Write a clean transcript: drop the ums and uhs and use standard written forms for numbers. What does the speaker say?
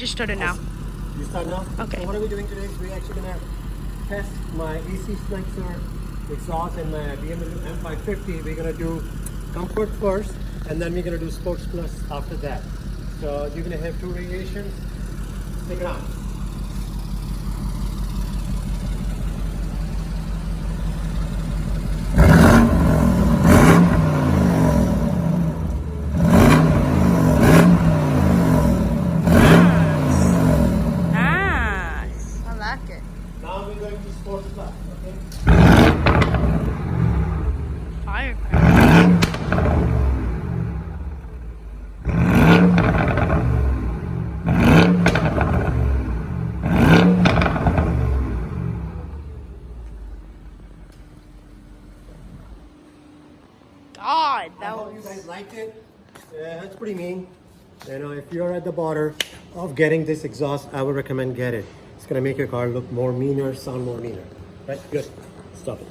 Just started now. You start now? Okay. So what are we doing today is we're actually going to test my AC Schnitzer Exhaust and my BMW M550. We're going to do comfort first, and then we're going to do Sports Plus after that. So you're going to have two variations. Stick around. Nice. I like it. Now we're going to Sports Plus, okay? Firecracker. God, I that hope you was... guys liked it. Yeah, it's pretty mean. You know, if you're at the border of getting this exhaust, I would recommend get it. It's gonna make your car look more meaner, sound more meaner. Right? Good. Stop it.